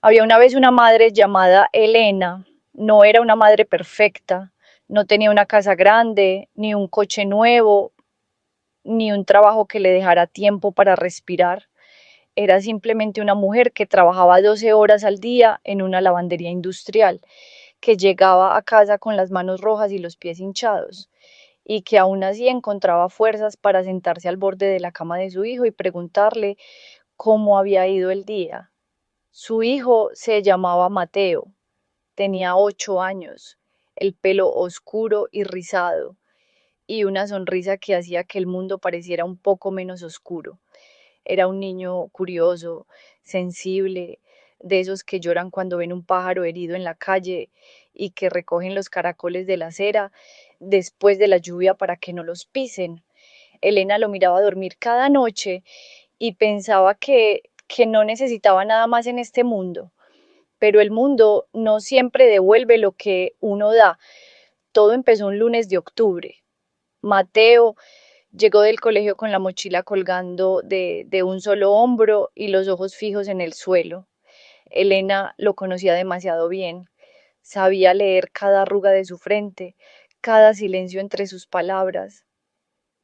Había una vez una madre llamada Elena. No era una madre perfecta, no tenía una casa grande, ni un coche nuevo, ni un trabajo que le dejara tiempo para respirar. Era simplemente una mujer que trabajaba 12 horas al día en una lavandería industrial, que llegaba a casa con las manos rojas y los pies hinchados, y que aún así encontraba fuerzas para sentarse al borde de la cama de su hijo y preguntarle cómo había ido el día. Su hijo se llamaba Mateo, tenía 8 años, el pelo oscuro y rizado, y una sonrisa que hacía que el mundo pareciera un poco menos oscuro. Era un niño curioso, sensible, de esos que lloran cuando ven un pájaro herido en la calle y que recogen los caracoles de la acera después de la lluvia para que no los pisen. Elena lo miraba dormir cada noche y pensaba que no necesitaba nada más en este mundo. Pero el mundo no siempre devuelve lo que uno da. Todo empezó un lunes de octubre. Mateo llegó del colegio con la mochila colgando de un solo hombro y los ojos fijos en el suelo. Elena lo conocía demasiado bien. Sabía leer cada arruga de su frente, cada silencio entre sus palabras.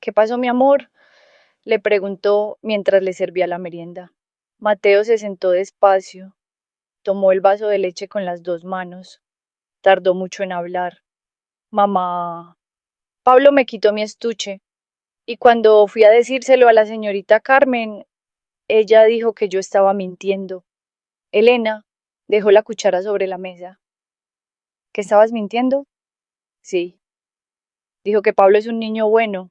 ¿Qué pasó, mi amor? Le preguntó mientras le servía la merienda. Mateo se sentó despacio, tomó el vaso de leche con las dos manos. Tardó mucho en hablar. Mamá, Pablo me quitó mi estuche y cuando fui a decírselo a la señorita Carmen, ella dijo que yo estaba mintiendo. Elena dejó la cuchara sobre la mesa. ¿Que estabas mintiendo? Sí. Dijo que Pablo es un niño bueno,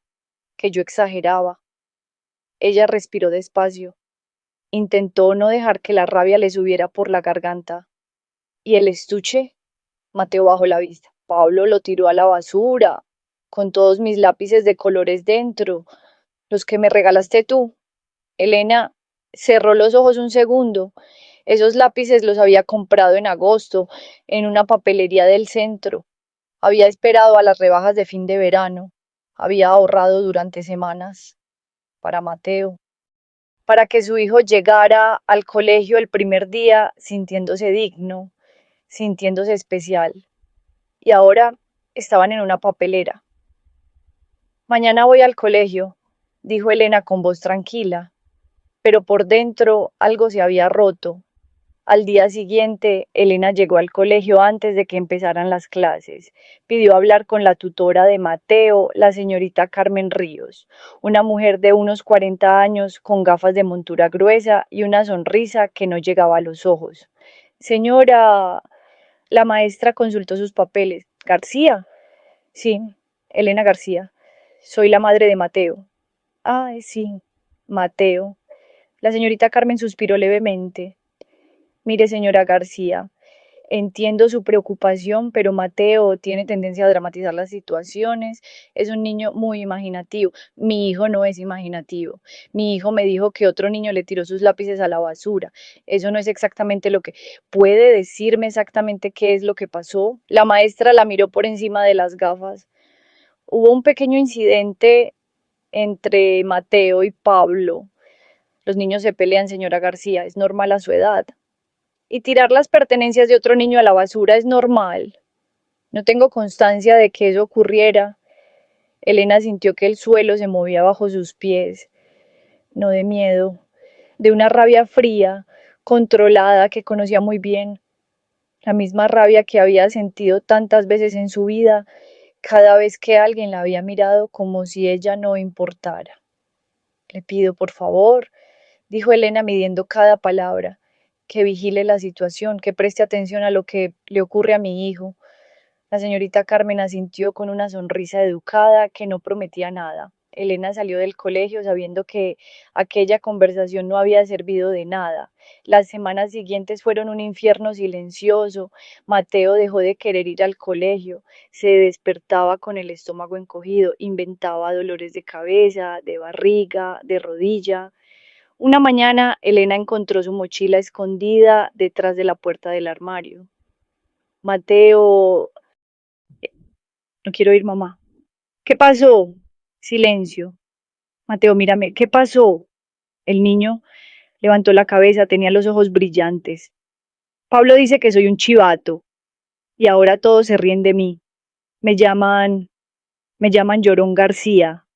que yo exageraba. Ella respiró despacio. Intentó no dejar que la rabia le subiera por la garganta. ¿Y el estuche? Mateo bajó la vista. Pablo lo tiró a la basura, con todos mis lápices de colores dentro, los que me regalaste tú. Elena cerró los ojos un segundo. Esos lápices los había comprado en agosto, en una papelería del centro. Había esperado a las rebajas de fin de verano. Había ahorrado durante semanas para Mateo, para que su hijo llegara al colegio el primer día sintiéndose digno, sintiéndose especial. Y ahora estaban en una papelera. Mañana voy al colegio, dijo Elena con voz tranquila, pero por dentro algo se había roto. Al día siguiente, Elena llegó al colegio antes de que empezaran las clases. Pidió hablar con la tutora de Mateo, la señorita Carmen Ríos, una mujer de unos 40 años con gafas de montura gruesa y una sonrisa que no llegaba a los ojos. Señora, la maestra consultó sus papeles. García. Sí, Elena García. Soy la madre de Mateo. Ah, sí, Mateo. La señorita Carmen suspiró levemente. Mire, señora García, entiendo su preocupación, pero Mateo tiene tendencia a dramatizar las situaciones. Es un niño muy imaginativo. Mi hijo no es imaginativo. Mi hijo me dijo que otro niño le tiró sus lápices a la basura. Eso no es exactamente lo que... ¿Puede decirme exactamente qué es lo que pasó? La maestra la miró por encima de las gafas. Hubo un pequeño incidente entre Mateo y Pablo. Los niños se pelean, señora García, es normal a su edad. Y tirar las pertenencias de otro niño a la basura es normal. No tengo constancia de que eso ocurriera. Elena sintió que el suelo se movía bajo sus pies, no de miedo, de una rabia fría, controlada, que conocía muy bien, la misma rabia que había sentido tantas veces en su vida, cada vez que alguien la había mirado como si ella no importara. Le pido, por favor, dijo Elena midiendo cada palabra, que vigile la situación, que preste atención a lo que le ocurre a mi hijo. La señorita Carmen asintió con una sonrisa educada que no prometía nada. Elena salió del colegio sabiendo que aquella conversación no había servido de nada. Las semanas siguientes fueron un infierno silencioso. Mateo dejó de querer ir al colegio, se despertaba con el estómago encogido, inventaba dolores de cabeza, de barriga, de rodilla. Una mañana Elena encontró su mochila escondida detrás de la puerta del armario. Mateo, no quiero ir, mamá. ¿Qué pasó? Silencio. Mateo, mírame, ¿qué pasó? El niño levantó la cabeza, tenía los ojos brillantes. Pablo dice que soy un chivato y ahora todos se ríen de mí. Me llaman, me llaman Llorón García.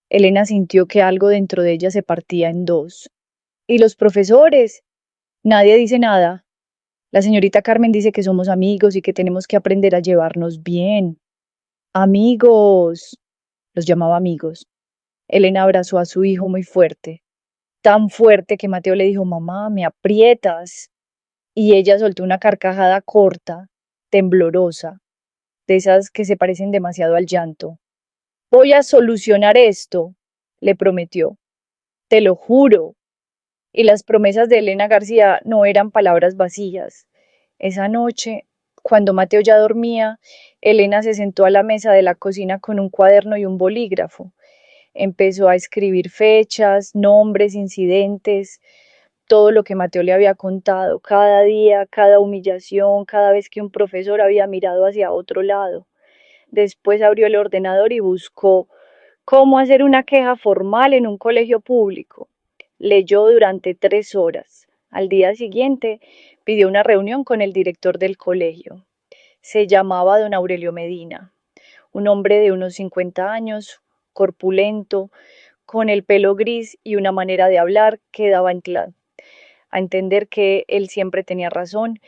Elena sintió que algo dentro de ella se partía en dos. ¿Y los profesores? Nadie dice nada. La señorita Carmen dice que somos amigos y que tenemos que aprender a llevarnos bien. Amigos. Los llamaba amigos. Elena abrazó a su hijo muy fuerte, tan fuerte que Mateo le dijo, mamá, me aprietas. Y ella soltó una carcajada corta, temblorosa, de esas que se parecen demasiado al llanto. Voy a solucionar esto, le prometió. Te lo juro. Y las promesas de Elena García no eran palabras vacías. Esa noche, cuando Mateo ya dormía, Elena se sentó a la mesa de la cocina con un cuaderno y un bolígrafo. Empezó a escribir fechas, nombres, incidentes, todo lo que Mateo le había contado, cada día, cada humillación, cada vez que un profesor había mirado hacia otro lado. Después abrió el ordenador y buscó cómo hacer una queja formal en un colegio público. Leyó durante 3 horas. Al día siguiente pidió una reunión con el director del colegio. Se llamaba don Aurelio Medina, un hombre de unos 50 años, corpulento, con el pelo gris y una manera de hablar que daba a entender que él siempre tenía razón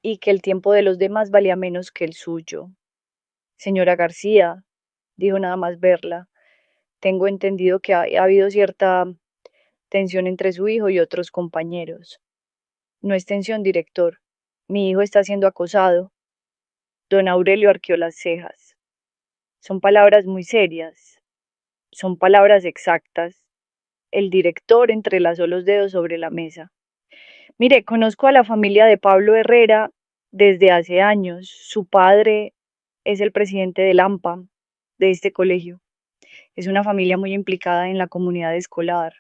y que el tiempo de los demás valía menos que el suyo. Señora García, dijo nada más verla, tengo entendido que ha habido cierta tensión entre su hijo y otros compañeros. No es tensión, director. Mi hijo está siendo acosado. Don Aurelio arqueó las cejas. Son palabras muy serias. Son palabras exactas. El director entrelazó los dedos sobre la mesa. Mire, conozco a la familia de Pablo Herrera desde hace años. Su padre es el presidente del AMPA, de este colegio. Es una familia muy implicada en la comunidad escolar.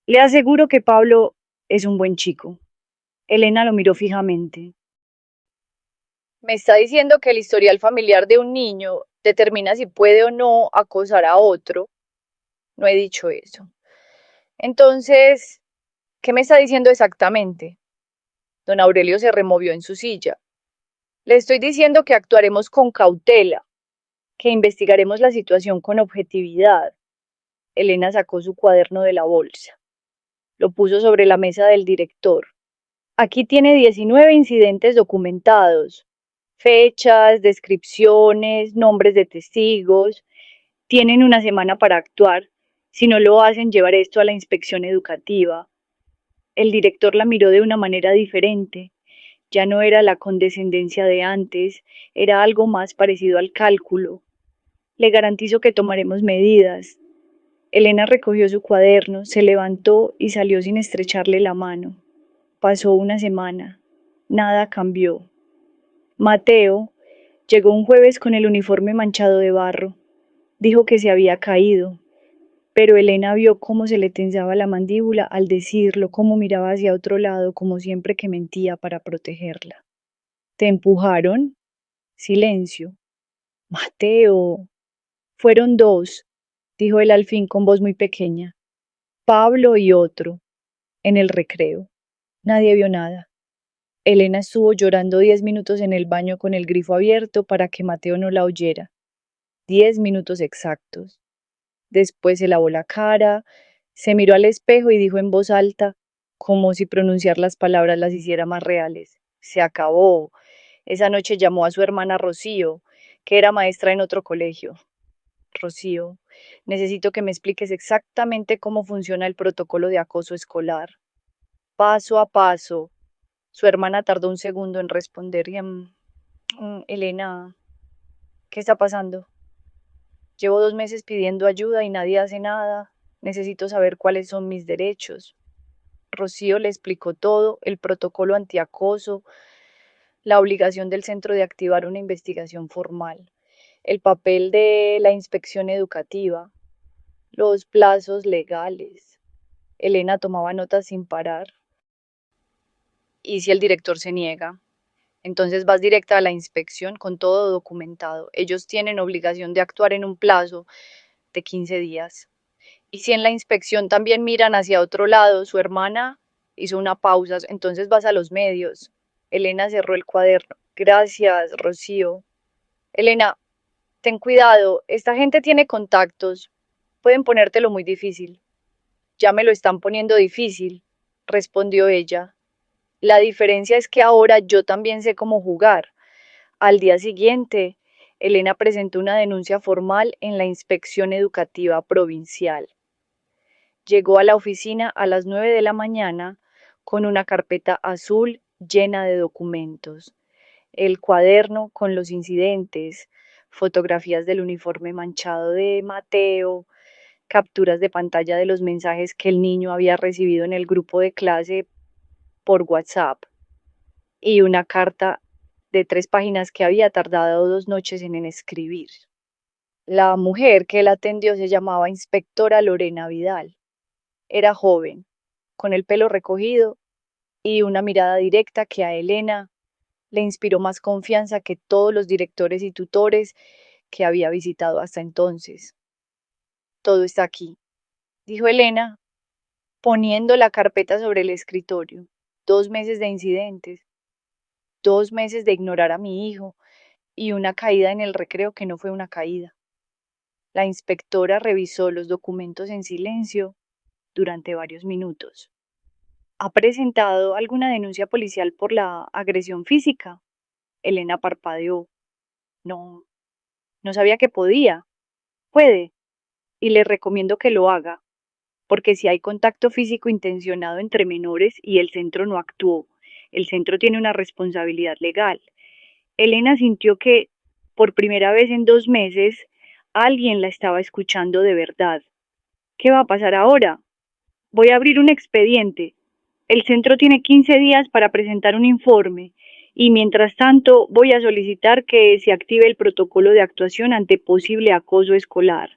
Le aseguro que Pablo es un buen chico. Elena lo miró fijamente. Me está diciendo que el historial familiar de un niño determina si puede o no acosar a otro. No he dicho eso. Entonces, ¿qué me está diciendo exactamente? Don Aurelio se removió en su silla. Le estoy diciendo que actuaremos con cautela, que investigaremos la situación con objetividad. Elena sacó su cuaderno de la bolsa. Lo puso sobre la mesa del director. Aquí tiene 19 incidentes documentados. Fechas, descripciones, nombres de testigos. Tienen una semana para actuar. Si no lo hacen, llevar esto a la inspección educativa. El director la miró de una manera diferente. Ya no era la condescendencia de antes, era algo más parecido al cálculo. Le garantizo que tomaremos medidas. Elena recogió su cuaderno, se levantó y salió sin estrecharle la mano. Pasó una semana. Nada cambió. Mateo llegó un jueves con el uniforme manchado de barro. Dijo que se había caído, pero Elena vio cómo se le tensaba la mandíbula al decirlo, cómo miraba hacia otro lado, como siempre que mentía para protegerla. ¿Te empujaron? Silencio. Mateo. Fueron dos, dijo él al fin con voz muy pequeña. Pablo y otro, en el recreo. Nadie vio nada. Elena estuvo llorando 10 minutos en el baño con el grifo abierto para que Mateo no la oyera. 10 minutos exactos. Después se lavó la cara, se miró al espejo y dijo en voz alta, como si pronunciar las palabras las hiciera más reales. Se acabó. Esa noche llamó a su hermana Rocío, que era maestra en otro colegio. Rocío, necesito que me expliques exactamente cómo funciona el protocolo de acoso escolar. Paso a paso. Su hermana tardó un segundo en responder y Elena, ¿qué está pasando? Llevo 2 meses pidiendo ayuda y nadie hace nada. Necesito saber cuáles son mis derechos. Rocío le explicó todo, el protocolo antiacoso, la obligación del centro de activar una investigación formal, el papel de la inspección educativa, los plazos legales. Elena tomaba notas sin parar. ¿Y si el director se niega? Entonces vas directa a la inspección con todo documentado. Ellos tienen obligación de actuar en un plazo de 15 días. Y si en la inspección también miran hacia otro lado, su hermana hizo una pausa, entonces vas a los medios. Elena cerró el cuaderno. Gracias, Rocío. Elena, ten cuidado, esta gente tiene contactos. Pueden ponértelo muy difícil. Ya me lo están poniendo difícil, respondió ella. La diferencia es que ahora yo también sé cómo jugar. Al día siguiente, Elena presentó una denuncia formal en la Inspección Educativa Provincial. Llegó a la oficina a las 9 de la mañana con una carpeta azul llena de documentos, el cuaderno con los incidentes, fotografías del uniforme manchado de Mateo, capturas de pantalla de los mensajes que el niño había recibido en el grupo de clase por WhatsApp y una carta de 3 páginas que había tardado 2 noches en escribir. La mujer que él atendió se llamaba Inspectora Lorena Vidal. Era joven, con el pelo recogido y una mirada directa que a Elena le inspiró más confianza que todos los directores y tutores que había visitado hasta entonces. Todo está aquí, dijo Elena, poniendo la carpeta sobre el escritorio. 2 meses de incidentes, 2 meses de ignorar a mi hijo y una caída en el recreo que no fue una caída. La inspectora revisó los documentos en silencio durante varios minutos. ¿Ha presentado alguna denuncia policial por la agresión física? Elena parpadeó. No, no sabía que podía. Puede, y le recomiendo que lo haga, porque si hay contacto físico intencionado entre menores y el centro no actuó, el centro tiene una responsabilidad legal. Elena sintió que, por primera vez en 2 meses, alguien la estaba escuchando de verdad. ¿Qué va a pasar ahora? Voy a abrir un expediente. El centro tiene 15 días para presentar un informe y mientras tanto voy a solicitar que se active el protocolo de actuación ante posible acoso escolar.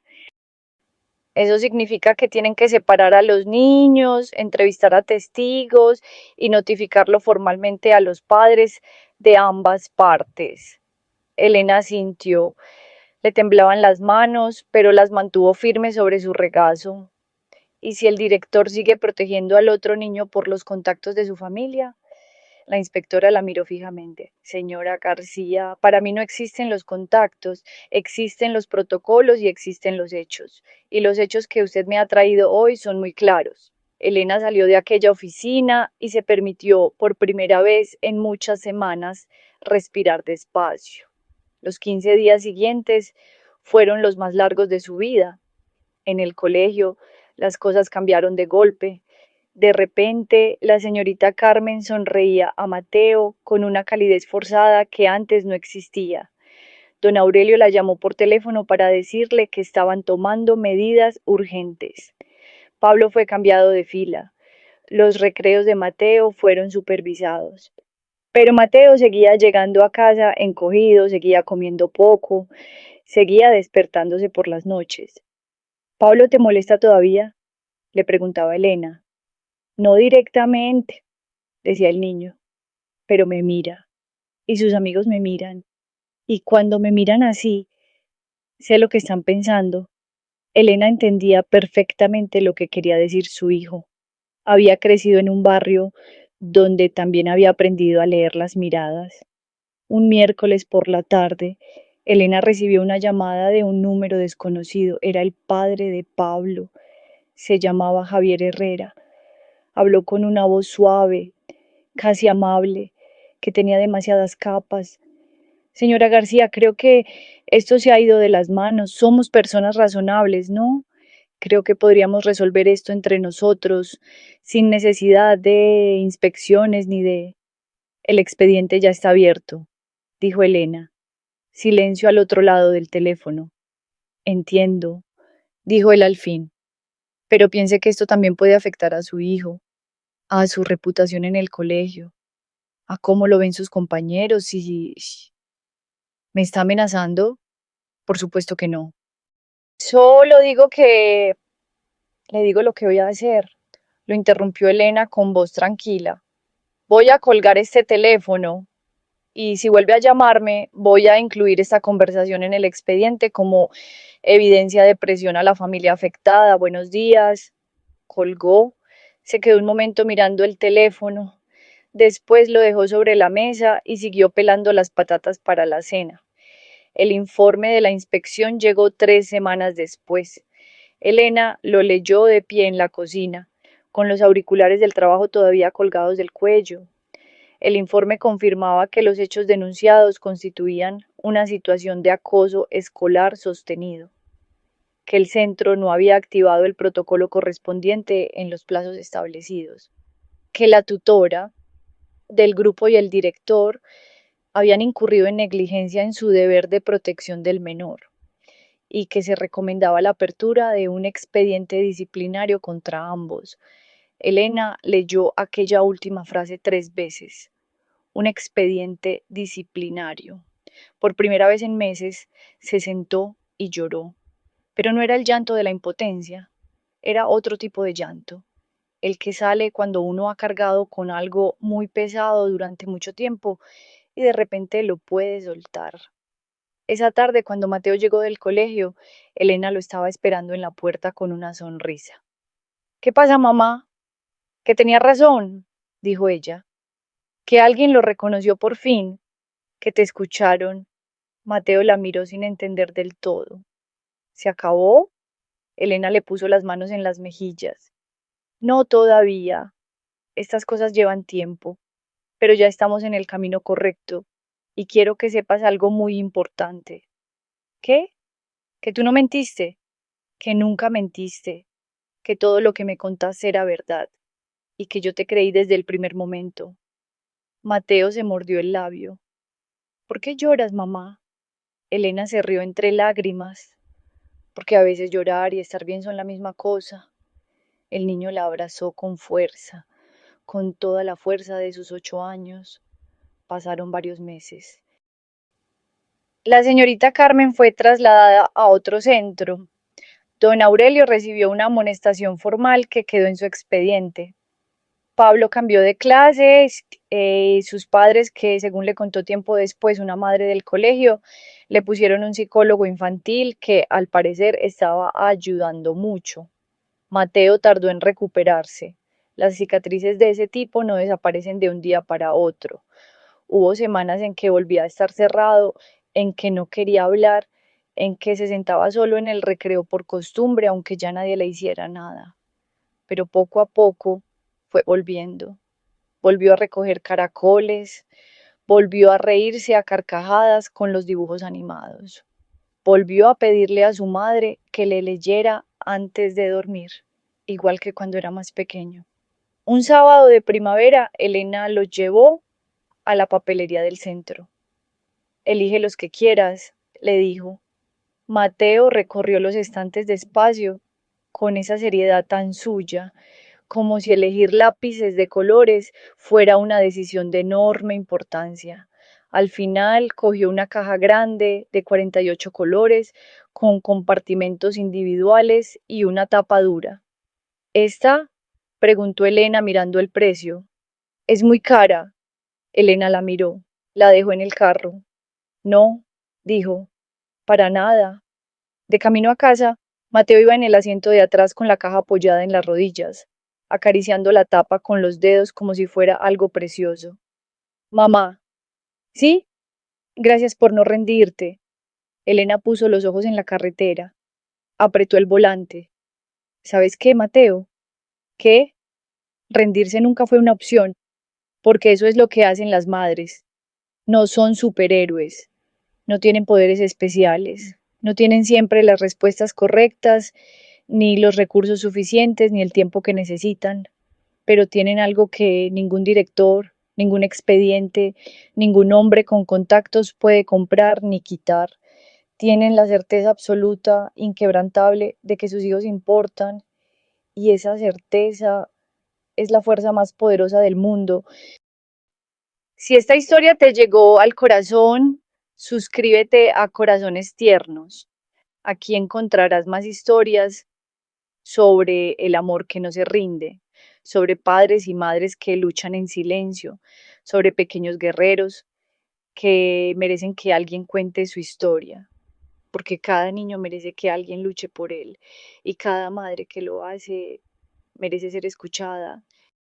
Eso significa que tienen que separar a los niños, entrevistar a testigos y notificarlo formalmente a los padres de ambas partes. Elena sintió, le temblaban las manos, pero las mantuvo firmes sobre su regazo. ¿Y si el director sigue protegiendo al otro niño por los contactos de su familia? La inspectora la miró fijamente. Señora García, para mí no existen los contactos, existen los protocolos y existen los hechos. Y los hechos que usted me ha traído hoy son muy claros. Elena salió de aquella oficina y se permitió, por primera vez en muchas semanas, respirar despacio. Los 15 días siguientes fueron los más largos de su vida. En el colegio, las cosas cambiaron de golpe. De repente, la señorita Carmen sonreía a Mateo con una calidez forzada que antes no existía. Don Aurelio la llamó por teléfono para decirle que estaban tomando medidas urgentes. Pablo fue cambiado de fila. Los recreos de Mateo fueron supervisados. Pero Mateo seguía llegando a casa encogido, seguía comiendo poco, seguía despertándose por las noches. ¿Pablo te molesta todavía?, le preguntaba Elena. No directamente, decía el niño, pero me mira, y sus amigos me miran, y cuando me miran así, sé lo que están pensando. Elena entendía perfectamente lo que quería decir su hijo. Había crecido en un barrio donde también había aprendido a leer las miradas. Un miércoles por la tarde, Elena recibió una llamada de un número desconocido. Era el padre de Pablo. Se llamaba Javier Herrera. Habló con una voz suave, casi amable, que tenía demasiadas capas. Señora García, creo que esto se ha ido de las manos. Somos personas razonables, ¿no? Creo que podríamos resolver esto entre nosotros, sin necesidad de inspecciones ni de... El expediente ya está abierto, dijo Elena. Silencio al otro lado del teléfono. Entiendo, dijo él al fin, pero piense que esto también puede afectar a su hijo, a su reputación en el colegio, a cómo lo ven sus compañeros y... ¿Me está amenazando? Por supuesto que no. Solo digo que... Le digo lo que voy a hacer. Lo interrumpió Elena con voz tranquila. Voy a colgar este teléfono y si vuelve a llamarme, voy a incluir esta conversación en el expediente como evidencia de presión a la familia afectada. Buenos días. Colgó. Se quedó un momento mirando el teléfono. Después lo dejó sobre la mesa y siguió pelando las patatas para la cena. El informe de la inspección llegó 3 semanas después. Elena lo leyó de pie en la cocina, con los auriculares del trabajo todavía colgados del cuello. El informe confirmaba que los hechos denunciados constituían una situación de acoso escolar sostenido, que el centro no había activado el protocolo correspondiente en los plazos establecidos, que la tutora del grupo y el director habían incurrido en negligencia en su deber de protección del menor y que se recomendaba la apertura de un expediente disciplinario contra ambos. Elena leyó aquella última frase 3 veces. Un expediente disciplinario. Por primera vez en meses se sentó y lloró. Pero no era el llanto de la impotencia, era otro tipo de llanto, el que sale cuando uno ha cargado con algo muy pesado durante mucho tiempo y de repente lo puede soltar. Esa tarde, cuando Mateo llegó del colegio, Elena lo estaba esperando en la puerta con una sonrisa. ¿Qué pasa, mamá? Que tenía razón, dijo ella. Que alguien lo reconoció por fin, que te escucharon. Mateo la miró sin entender del todo. ¿Se acabó? Elena le puso las manos en las mejillas. No todavía. Estas cosas llevan tiempo, pero ya estamos en el camino correcto y quiero que sepas algo muy importante. ¿Qué? Que tú no mentiste, que nunca mentiste, que todo lo que me contaste era verdad y que yo te creí desde el primer momento. Mateo se mordió el labio. ¿Por qué lloras, mamá? Elena se rió entre lágrimas, porque a veces llorar y estar bien son la misma cosa. El niño la abrazó con fuerza, con toda la fuerza de sus 8 años. Pasaron varios meses. La señorita Carmen fue trasladada a otro centro. Don Aurelio recibió una amonestación formal que quedó en su expediente. Pablo cambió de clases, sus padres, que según le contó tiempo después una madre del colegio, le pusieron un psicólogo infantil que al parecer estaba ayudando mucho. Mateo tardó en recuperarse. Las cicatrices de ese tipo no desaparecen de un día para otro. Hubo semanas en que volvía a estar cerrado, en que no quería hablar, en que se sentaba solo en el recreo por costumbre, aunque ya nadie le hiciera nada. Pero poco a poco fue volviendo. Volvió a recoger caracoles, volvió a reírse a carcajadas con los dibujos animados. Volvió a pedirle a su madre que le leyera antes de dormir, igual que cuando era más pequeño. Un sábado de primavera, Elena lo llevó a la papelería del centro. Elige los que quieras, le dijo. Mateo recorrió los estantes despacio, con esa seriedad tan suya, como si elegir lápices de colores fuera una decisión de enorme importancia. Al final cogió una caja grande de 48 colores, con compartimentos individuales y una tapa dura. ¿Esta? Preguntó Elena mirando el precio. Es muy cara. Elena la miró. La dejó en el carro. No, dijo, para nada. De camino a casa, Mateo iba en el asiento de atrás con la caja apoyada en las rodillas, acariciando la tapa con los dedos como si fuera algo precioso. Mamá, ¿sí? Gracias por no rendirte. Elena puso los ojos en la carretera, apretó el volante. ¿Sabes qué, Mateo? ¿Qué? Rendirse nunca fue una opción, porque eso es lo que hacen las madres. No son superhéroes, no tienen poderes especiales, no tienen siempre las respuestas correctas, ni los recursos suficientes, ni el tiempo que necesitan, pero tienen algo que ningún director, ningún expediente, ningún hombre con contactos puede comprar ni quitar. Tienen la certeza absoluta, inquebrantable, de que sus hijos importan, y esa certeza es la fuerza más poderosa del mundo. Si esta historia te llegó al corazón, suscríbete a Corazones Tiernos. Aquí encontrarás más historias sobre el amor que no se rinde, sobre padres y madres que luchan en silencio, sobre pequeños guerreros que merecen que alguien cuente su historia, porque cada niño merece que alguien luche por él y cada madre que lo hace merece ser escuchada